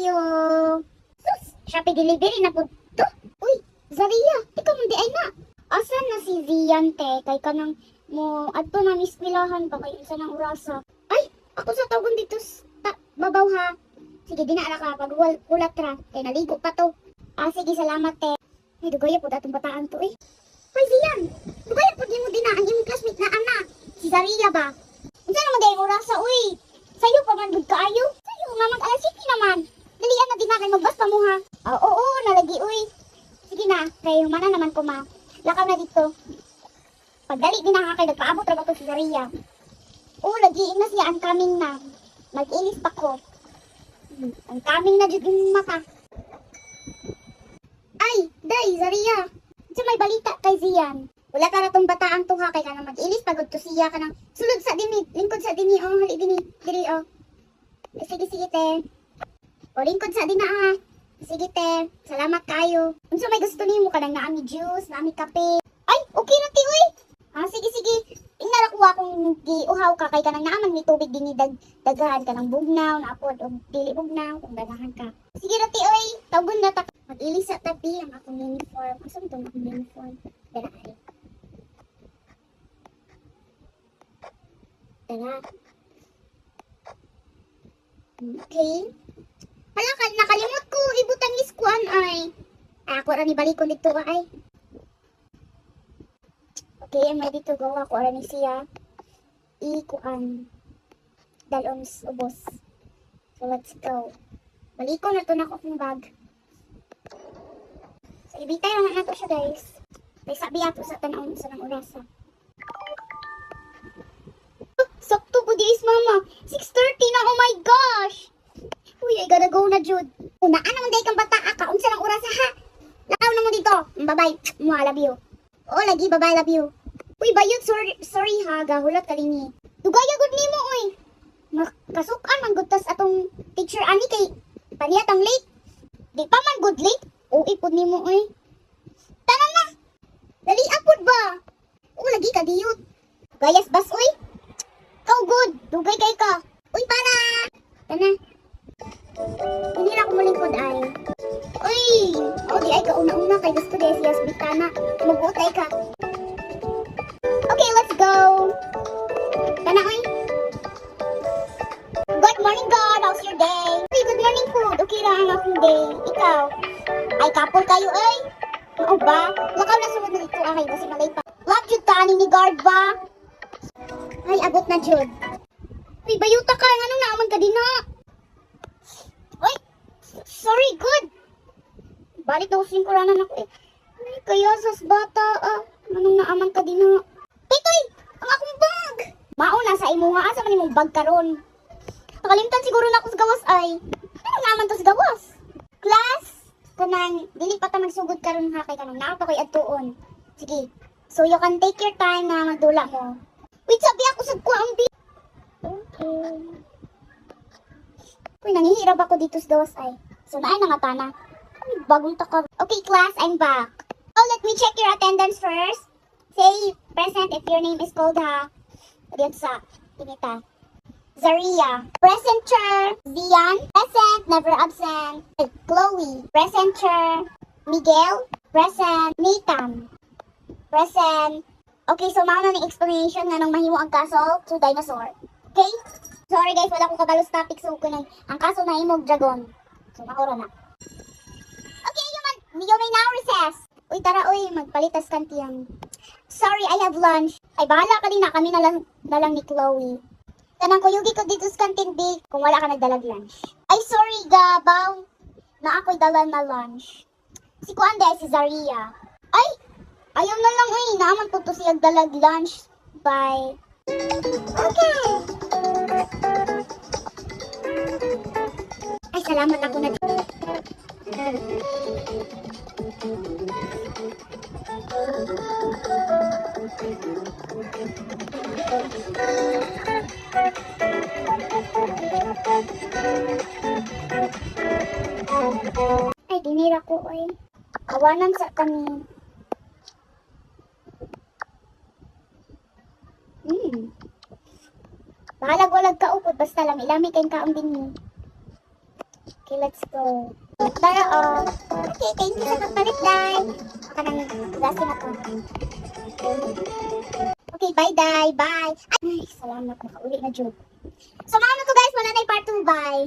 kayo. Sus, Shopee delivery na po to. Uy, Zaria, ikaw hindi ay na. Asan na si Zian, te? Kay ka nang mo, adto na mispilahan ba kayo sa nang orasa? Ay, ako sa tawgon dito babaw ha. Sige, di na ka, pag hulat ra. Kay naligo pa to. Sige, salamat, te. Ay, dugaya po datong bataan to eh. Hoy, Zian, dugaya po din mo din na ang imong classmate na anak. Si Zaria ba? Unsa naman dahil orasa, uy? Sa'yo pa man gud kaayo? Sa'yo nga mag-alas 7 naman. Dalian na din na kay magbas pa mo ha. Oo, nalagi uy. Sige na, kay humana naman ko ma. Lakaw na dito. Pagdali din na kay nagpaabot ra ba to si Zaria. Lagi na siya ang coming na. Mag-inis pa ko. Ang coming na jud yung mata. Ay, day Zaria. Sa may balita kay Zian. Wala ka tong bataang tuha kay kanang mag-ilis pagod to siya kanang sulod sa dini, lingkod sa dini hali diri sige te. Lingkod sa dina Sige te, salamat kayo. Unsa may gusto nimo kanang naami juice, naami kape. Ay, okay na ti uy. Sige. Ingara ko akong giuhaw ka kay kanang naaman mi tubig dinhi daghan kanang bugnaw na apod og dili bugnaw kung daghan ka. Sige ra ti uy, tawgon na ta. Mag-ilis sa tabi ang akong uniform. Asa mo tong akong uniform? Dala ay. Tara. Okay. Hala ka, nakalimot ko. Ibutang iskuan ay. Ako ra ni balik ko dito ay. Okay, may dito gawa ko ra ni siya. Ikuan. Dalon ubos. So let's go. Balik ko na to na akong bag. So ibitay lang na to siya guys. May sabi ato sa tanong sa nang orasa. Sakto po diis mama. 6:30 na, oh my gosh. Uy, I gotta go na jud. Unaan naman day kang bata ka. Unsa lang oras ha? Lakaw na mo dito. Bye-bye. I love you. Lagi bye-bye, love you. Uy, bayot, sorry ha. Gahulot ka rin Dugaya gud nimo uy. Makasukan man gud tas atong teacher ani kay paniyat ang late. Di pa man good late. Ipod nimo uy. Tanan na. Dali apod ba? Lagi ka diyot. Gayas bas uy. Kau good. Dugay kay ka. Uy, para. Tana. Hindi na ako malingkod ay. Uy! Di ay ka una-una kay gusto di siyas bitana. Mag-utay ka. Okay, let's go! Tana, uy! Good morning, God! How's your day? Uy, good morning, food. Okay lang ang akong day. Ikaw? Ay, couple kayo, ay! Oo ba? Lakaw na sunod na dito, ay, kasi malay pa. Love jud ka, ni guard ba? Ay, abot na jud. Uy, bayuta ka. Anong naaman ka din na? Uy! Sorry, good! Balik na using kuranan ako eh. Ay, kaya sas bata anong naaman ka din na? Titoy! Ang akong bag! Mauna sa imo nga. Asa man imong bag karon? Nakalimtan siguro na ako sa gawas ay. Anong naaman to sa gawas? Class! Kanang, dili pa ta magsugod karon ha kay kanang naa pa ko'y adtuon. Sige. So you can take your time na magdula mo. Wait, sabi ako sa kuang bi. Okay. Uy, nangihirap ako dito sa gawas ay. So, naay nangatana. Bagong takab. Okay, class, I'm back. Let me check your attendance first. Say present if your name is called ha. Dito sa pinita. Zaria. Present, sir. Zian. Present, never absent. Chloe. Present, sir. Miguel. Present. Nathan. Present. Okay, so mao na ni explanation nga nang mahimo ang castle to dinosaur. Okay? Sorry guys, wala ko kabalos topic so kunang ang castle na imog dragon. So maura na. Okay, you may now recess. Uy, tara uy, magpalitas kantiyang. Sorry, I have lunch. Ay, bahala ka din na kami na lang ni Chloe. Tanang kuyugi ko dito sa kantin big kung wala ka nagdalag lunch. Ay, sorry gabaw. Na ako'y dala na lunch. Si Kuande si Zaria. Ay, ayaw na lang uy, naaman po to siya dalag lunch. Bye. Okay. Ay, salamat ako na. Ay, dinira ko ay. Kawanan sa kami. Bahalag walag ka upod, basta lang ilami kayong kaon din mo. Okay, let's go. Tara, okay, thank you sa pagpalit, Day. Kanang gasi na to. Okay, bye, Day. Bye. Ay, salamat. Nakauli na, Job. So, mga to guys, wala na yung part 2. Bye.